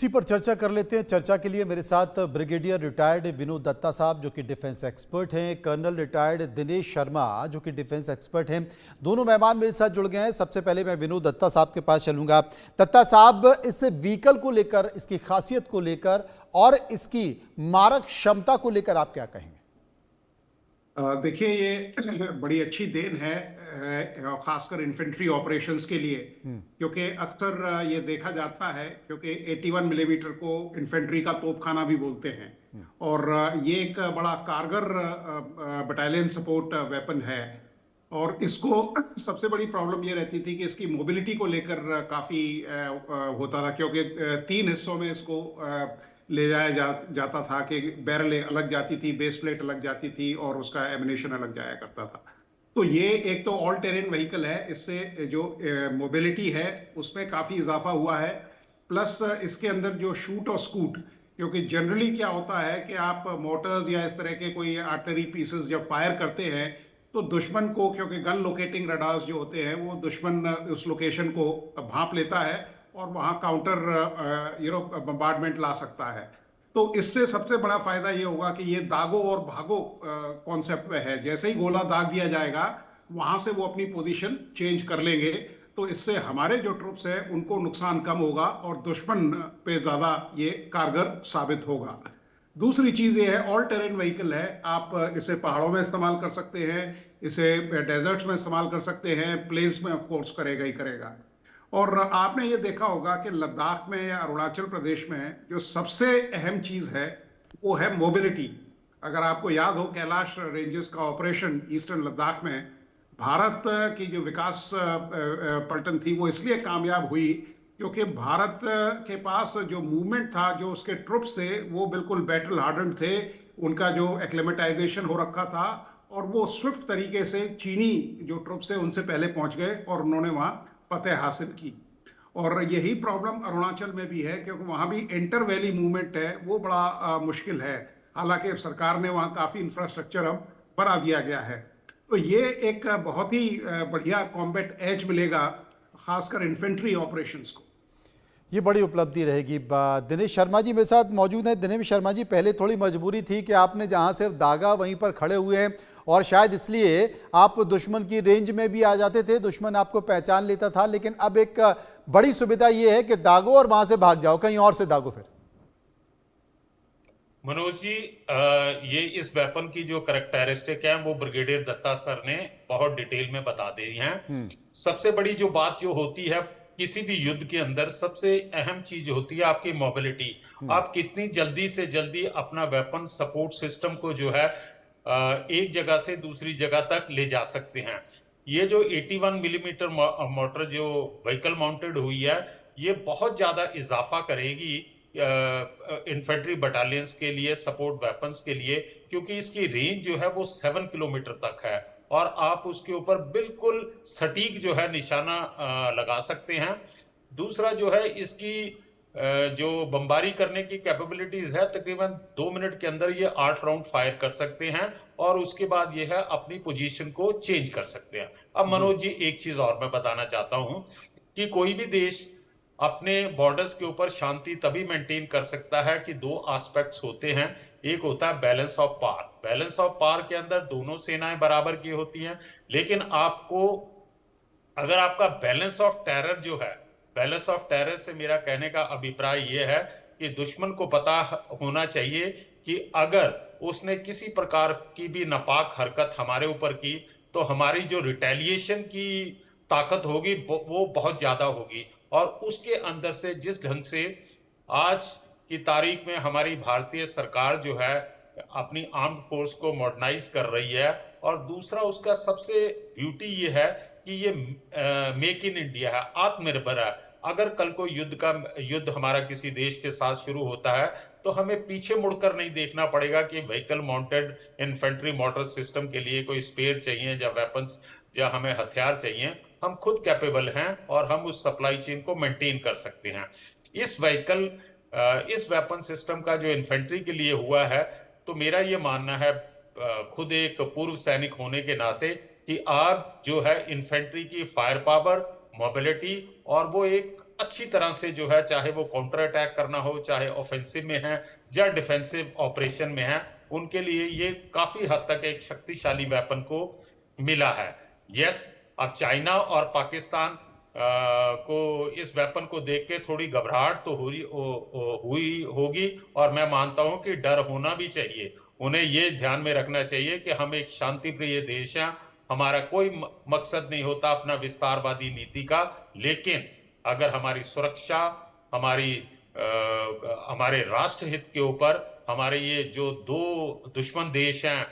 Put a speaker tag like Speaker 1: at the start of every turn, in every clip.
Speaker 1: इसी पर चर्चा कर लेते हैं। चर्चा के लिए मेरे साथ ब्रिगेडियर रिटायर्ड विनोद दत्ता साहब जो कि डिफेंस एक्सपर्ट हैं, कर्नल रिटायर्ड दिनेश शर्मा जो कि डिफेंस एक्सपर्ट हैं। दोनों मेहमान मेरे साथ जुड़ गए हैं। सबसे पहले मैं विनोद दत्ता साहब के पास चलूंगा। दत्ता साहब, इस व्हीकल को लेकर, इसकी खासियत को लेकर और इसकी मारक क्षमता को लेकर आप क्या कहेंगे?
Speaker 2: देखिए, ये बड़ी अच्छी देन है खासकर इन्फेंट्री ऑपरेशंस के लिए, क्योंकि अक्सर ये देखा जाता है क्योंकि 81 मिलीमीटर को इन्फेंट्री का तोपखाना भी बोलते हैं और ये एक बड़ा कारगर बटालियन सपोर्ट वेपन है। और इसको सबसे बड़ी प्रॉब्लम ये रहती थी कि इसकी मोबिलिटी को लेकर काफी होता था, क्योंकि 3 हिस्सों में इसको ले जाता था कि बैरल अलग जाती थी, बेस प्लेट अलग जाती थी और उसका एमिनेशन अलग जाया करता था। तो ये एक तो ऑल टेरेन व्हीकल है, इससे जो मोबिलिटी है उसमें काफी इजाफा हुआ है। प्लस इसके अंदर जो शूट और स्कूट, क्योंकि जनरली क्या होता है कि आप मोटर्स या इस तरह के कोई आर्टिलरी पीसेस जब फायर करते हैं तो दुश्मन को, क्योंकि गन लोकेटिंग रडार्स जो होते हैं वो दुश्मन उस लोकेशन को भांप लेता है और वहां काउंटर बम्बार्डमेंट ला सकता है। तो इससे सबसे बड़ा फायदा ये होगा कि ये दागो और भागो कॉन्सेप्ट पे है। जैसे ही गोला दाग दिया जाएगा वहां से वो अपनी पोजीशन चेंज कर लेंगे, तो इससे हमारे जो ट्रुप्स है उनको नुकसान कम होगा और दुश्मन पे ज्यादा ये कारगर साबित होगा। दूसरी चीज ये है, ऑल टेरेन व्हीकल है। आप इसे पहाड़ों में इस्तेमाल कर सकते हैं, इसे डेजर्ट्स में इस्तेमाल कर सकते हैं, प्लेन्स में ऑफ कोर्स करेगा ही करेगा। और आपने ये देखा होगा कि लद्दाख में या अरुणाचल प्रदेश में जो सबसे अहम चीज है वो है मोबिलिटी। अगर आपको याद हो, कैलाश रेंजेस का ऑपरेशन ईस्टर्न लद्दाख में भारत की जो विकास पलटन थी वो इसलिए कामयाब हुई क्योंकि भारत के पास जो मूवमेंट था, जो उसके ट्रुप्स थे वो बिल्कुल बैटल हार्डन्ड थे, उनका जो एक्लेमेटाइजेशन हो रखा था और वो स्विफ्ट तरीके से चीनी जो ट्रुप्स है उनसे पहले पहुंच गए और उन्होंने वहां फतेह हासिल की। और यही प्रॉब्लम अरुणाचल में भी है क्योंकि वहां भी इंटर वैली मूवमेंट है, वो बड़ा मुश्किल है। हालांकि सरकार ने वहां काफी इंफ्रास्ट्रक्चर अब बना दिया गया है। तो ये एक बहुत ही बढ़िया कॉम्बैट एज मिलेगा खासकर इन्फेंट्री ऑपरेशंस को।
Speaker 1: ये बड़ी उपलब्धि रहेगी। दिनेश शर्मा जी मेरे साथ मौजूद हैं। दिनेश शर्मा जी, पहले थोड़ी मजबूरी थी कि आपने जहां से दागा वहीं पर खड़े हुए हैं और शायद इसलिए आप दुश्मन की रेंज में भी आ जाते थे, दुश्मन आपको पहचान लेता था, लेकिन अब एक बड़ी सुविधा ये है कि दागो और वहां से भाग जाओ, कहीं और से दागो। फिर
Speaker 3: मनोज जी, ये इस वेपन की जो कैरेक्टरिस्टिक है वो ब्रिगेडियर दत्ता सर ने बहुत डिटेल में बता दी हैं। सबसे बड़ी जो बात जो होती है किसी भी युद्ध के अंदर, सबसे अहम चीज होती है आपकी मोबिलिटी। आप कितनी जल्दी से जल्दी अपना वेपन सपोर्ट सिस्टम को जो है एक जगह से दूसरी जगह तक ले जा सकते हैं। ये जो 81 मिलीमीटर मोटर जो व्हीकल माउंटेड हुई है, ये बहुत ज्यादा इजाफा करेगी इन्फेंट्री बटालियंस के लिए, सपोर्ट वेपन्स के लिए, क्योंकि इसकी रेंज जो है वो 7 किलोमीटर तक है और आप उसके ऊपर बिल्कुल सटीक जो है निशाना लगा सकते हैं। दूसरा जो है इसकी जो बमबारी करने की कैपेबिलिटीज है, तकरीबन 2 मिनट के अंदर ये 8 राउंड फायर कर सकते हैं और उसके बाद ये है अपनी पोजीशन को चेंज कर सकते हैं। अब मनोज जी, एक चीज और मैं बताना चाहता हूं कि कोई भी देश अपने बॉर्डर्स के ऊपर शांति तभी मेंटेन कर सकता है कि 2 एस्पेक्ट्स होते हैं। एक होता है balance of power. Balance of power के अंदर दोनों सेनाएं बराबर की होती हैं, लेकिन आपको अगर आपका बैलेंस ऑफ टेरर जो है, बैलेंस ऑफ टेरर से मेरा कहने का अभिप्राय यह है कि दुश्मन को पता होना चाहिए कि अगर उसने किसी प्रकार की भी नापाक हरकत हमारे ऊपर की तो हमारी जो रिटेलिएशन की ताकत होगी वो बहुत ज्यादा होगी। और उसके अंदर से जिस ढंग से आज की तारीख में हमारी भारतीय सरकार जो है अपनी आर्म्ड फोर्स को मॉडर्नाइज कर रही है, और दूसरा उसका सबसे ब्यूटी ये है कि ये मेक इन इंडिया है, आत्मनिर्भर है। अगर कल को युद्ध हमारा किसी देश के साथ शुरू होता है तो हमें पीछे मुड़कर नहीं देखना पड़ेगा कि vehicle mounted infantry motor system के लिए कोई स्पेयर चाहिए या वेपन्स या हमें हथियार चाहिए। हम खुद कैपेबल हैं और हम उस सप्लाई चेन को मेंटेन कर सकते हैं। इस वेपन सिस्टम का जो इन्फेंट्री के लिए हुआ है, तो मेरा ये मानना है खुद एक पूर्व सैनिक होने के नाते कि आप जो है इन्फेंट्री की फायर पावर, मोबिलिटी और वो एक अच्छी तरह से जो है, चाहे वो काउंटर अटैक करना हो, चाहे ऑफेंसिव में है या डिफेंसिव ऑपरेशन में है, उनके लिए ये काफी हद तक एक शक्तिशाली वेपन को मिला है। यस, अब चाइना और पाकिस्तान को इस वेपन को देख के थोड़ी घबराहट तो हुई होगी, और मैं मानता हूं कि डर होना भी चाहिए। उन्हें ये ध्यान में रखना चाहिए कि हम एक शांति प्रिय देश हैं, हमारा कोई मकसद नहीं होता अपना विस्तारवादी नीति का, लेकिन अगर हमारी सुरक्षा, हमारी हमारे राष्ट्र हित के ऊपर हमारे ये जो दो दुश्मन देश हैं,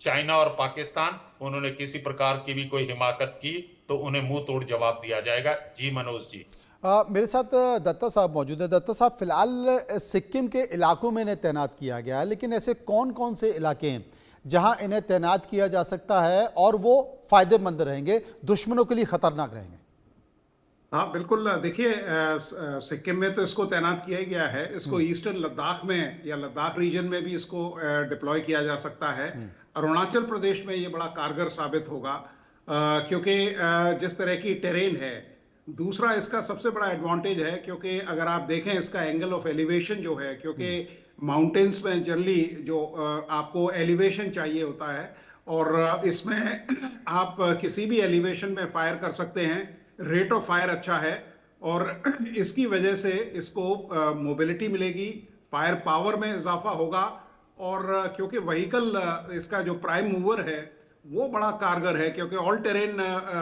Speaker 3: चाइना और पाकिस्तान, उन्होंने किसी प्रकार की भी कोई हिमाकत की तो उन्हें मुंह तोड़ जवाब दिया जाएगा। जी मनोज जी।
Speaker 1: मेरे साथ दत्ता साहब मौजूद है। दत्ता साहब, फिलहाल सिक्किम के इलाकों में इन्हें तैनात किया गया है, लेकिन ऐसे कौन कौन से इलाके हैं जहां इन्हें तैनात किया जा सकता है और वो फायदेमंद रहेंगे, दुश्मनों के लिए खतरनाक रहेंगे?
Speaker 2: हाँ बिल्कुल, देखिए सिक्किम में तो इसको तैनात किया ही गया है। इसको ईस्टर्न लद्दाख में या लद्दाख रीजन में भी इसको डिप्लॉय किया जा सकता है। अरुणाचल प्रदेश में ये बड़ा कारगर साबित होगा, क्योंकि जिस तरह की टेरेन है। दूसरा, इसका सबसे बड़ा एडवांटेज है क्योंकि अगर आप देखें इसका एंगल ऑफ एलिवेशन जो है, क्योंकि माउंटेन्स में जनरली जो आपको एलिवेशन चाहिए होता है, और इसमें आप किसी भी एलिवेशन में फायर कर सकते हैं। रेट ऑफ फायर अच्छा है, और इसकी वजह से इसको मोबिलिटी मिलेगी, फायर पावर में इजाफा होगा, और क्योंकि व्हीकल इसका जो प्राइम मूवर है वो बड़ा कारगर है, क्योंकि ऑल टेरेन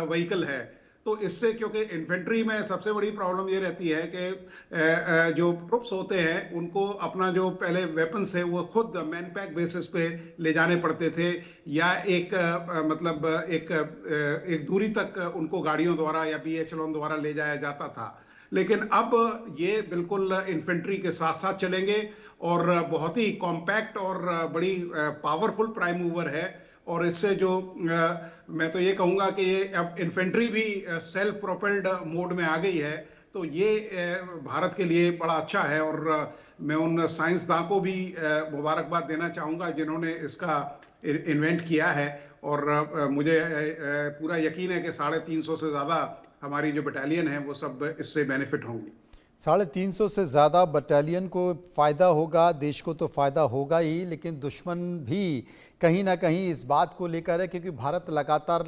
Speaker 2: व्हीकल है। तो इससे, क्योंकि इन्फेंट्री में सबसे बड़ी प्रॉब्लम ये रहती है कि जो ट्रुप्स होते हैं उनको अपना जो पहले वेपन्स है वो खुद मैन पैक बेसिस पे ले जाने पड़ते थे, या एक मतलब एक दूरी तक उनको गाड़ियों द्वारा या BHLON द्वारा ले जाया जाता था। लेकिन अब ये बिल्कुल इन्फेंट्री के साथ साथ चलेंगे, और बहुत ही कॉम्पैक्ट और बड़ी पावरफुल प्राइम मूवर है। और इससे जो मैं तो ये कहूँगा कि ये अब इन्फेंट्री भी सेल्फ प्रोपेल्ड मोड में आ गई है, तो ये भारत के लिए बड़ा अच्छा है। और मैं उन साइंसदान को भी मुबारकबाद देना चाहूँगा जिन्होंने इसका इन्वेंट किया है, और मुझे पूरा यकीन है कि 350 से ज़्यादा हमारी जो बटालियन है वो सब इससे बेनिफिट होंगी।
Speaker 1: 350 से ज़्यादा बटालियन को फ़ायदा होगा, देश को तो फ़ायदा होगा ही, लेकिन दुश्मन भी कहीं ना कहीं इस बात को लेकर है, क्योंकि भारत लगातार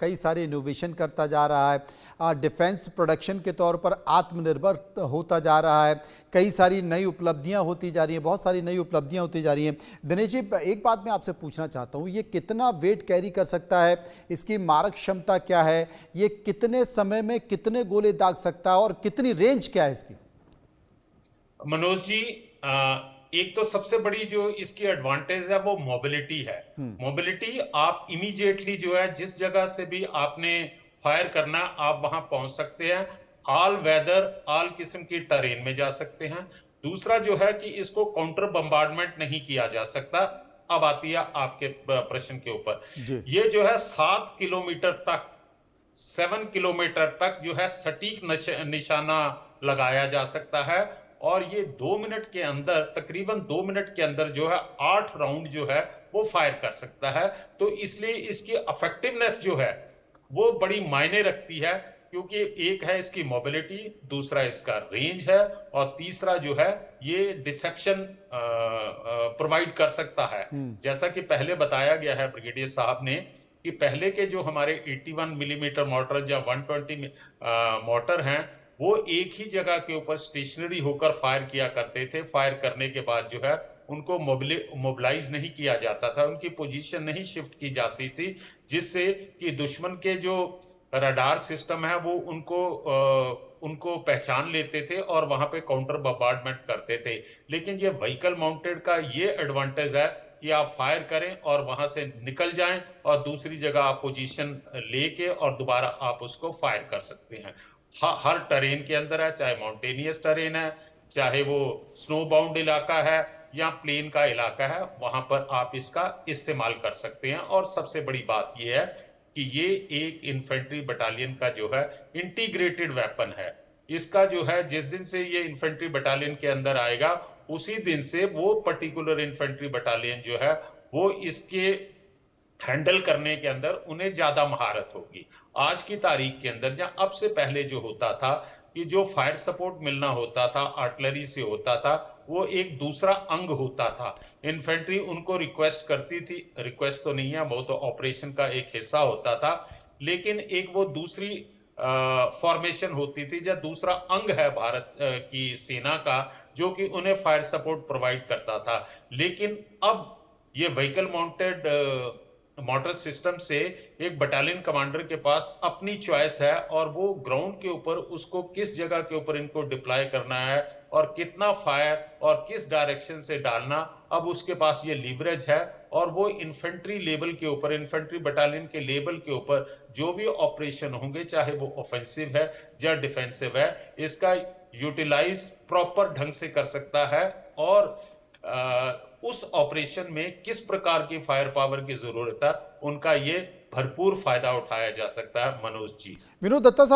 Speaker 1: कई सारे इनोवेशन करता जा रहा है, डिफेंस प्रोडक्शन के तौर पर आत्मनिर्भर होता जा रहा है, कई सारी नई उपलब्धियां होती जा रही हैं, बहुत सारी नई उपलब्धियां होती जा रही हैं। दिनेश जी, एक बात मैं आपसे पूछना चाहता हूँ, ये कितना वेट कैरी कर सकता है, इसकी मारक क्षमता क्या है, ये कितने समय में कितने गोले दाग सकता है, और कितनी रेंज क्या है इसकी?
Speaker 3: मनोज जी, एक तो सबसे बड़ी जो इसकी एडवांटेज है वो मोबिलिटी है। मोबिलिटी, आप इमीडिएटली जो है जिस जगह से भी आपने फायर करना आप वहां पहुंच सकते हैं, ऑल वेदर ऑल किस्म की टेरेन में जा सकते हैं। दूसरा जो है कि इसको काउंटर बम्बार्डमेंट नहीं किया जा सकता। अब आती है आपके प्रश्न के ऊपर, ये जो है 7 किलोमीटर तक 7 किलोमीटर तक जो है सटीक निशाना लगाया जा सकता है, और ये 2 मिनट के अंदर, तकरीबन 2 मिनट के अंदर जो है 8 राउंड जो है वो फायर कर सकता है। तो इसलिए इसकी इफेक्टिवनेस जो है वो बड़ी मायने रखती है, क्योंकि एक है इसकी मोबिलिटी, दूसरा इसका रेंज है, और तीसरा जो है ये डिसेप्शन प्रोवाइड कर सकता है। जैसा कि पहले बताया गया है ब्रिगेडियर साहब ने कि पहले के जो हमारे 81 मिलीमीटर मोटर या 120 मोटर हैं, वो एक ही जगह के ऊपर स्टेशनरी होकर फायर किया करते थे। फायर करने के बाद जो है उनको मोबिलाइज नहीं किया जाता था, उनकी पोजीशन नहीं शिफ्ट की जाती थी, जिससे कि दुश्मन के जो रडार सिस्टम है वो उनको पहचान लेते थे और वहां पे काउंटर बम्बार्डमेंट करते थे। लेकिन ये व्हीकल माउंटेड का ये एडवांटेज है कि आप फायर करें और वहां से निकल जाएं, और दूसरी जगह आप पोजीशन लेके और दोबारा आप उसको फायर कर सकते हैं। हर टेरेन के अंदर है, चाहे माउंटेनियस टेरेन है, चाहे वो स्नो बाउंड इलाका है या प्लेन का इलाका है, वहां पर आप इसका इस्तेमाल कर सकते हैं। और सबसे बड़ी बात यह है कि ये एक इन्फेंट्री बटालियन का जो है इंटीग्रेटेड वेपन है। इसका जो है जिस दिन से ये इन्फेंट्री बटालियन के अंदर आएगा, उसी दिन से वो पर्टिकुलर इन्फेंट्री बटालियन जो है वो इसके हैंडल करने के अंदर उन्हें ज्यादा महारत होगी। आज की तारीख के अंदर, जहां अब से पहले जो होता था कि जो फायर सपोर्ट मिलना होता था आर्टिलरी से होता था, वो एक दूसरा अंग होता था। इन्फेंट्री उनको रिक्वेस्ट करती थी, रिक्वेस्ट तो नहीं है, वो तो ऑपरेशन का एक हिस्सा होता था, लेकिन एक वो दूसरी फॉर्मेशन होती थी, या दूसरा अंग है भारत की सेना का, जो कि उन्हें फायर सपोर्ट प्रोवाइड करता था। लेकिन अब ये व्हीकल माउंटेड मोटर सिस्टम से एक बटालियन कमांडर के पास अपनी चॉइस है, और वो ग्राउंड के ऊपर उसको किस जगह के ऊपर इनको डिप्लॉय करना है और कितना फायर और किस डायरेक्शन से डालना, अब उसके पास ये लीवरेज है। और वो इन्फेंट्री लेवल के ऊपर, इन्फेंट्री बटालियन के लेवल के ऊपर जो भी ऑपरेशन होंगे, चाहे वो ऑफेंसिव है या डिफेंसिव है, इसका यूटिलाइज प्रॉपर ढंग से कर सकता है। और उस ऑपरेशन में किस प्रकार की फायर पावर की जरूरत है, उनका ये भरपूर फायदा उठाया जा सकता है। मनोज जी।
Speaker 1: विनोद दत्ता साहब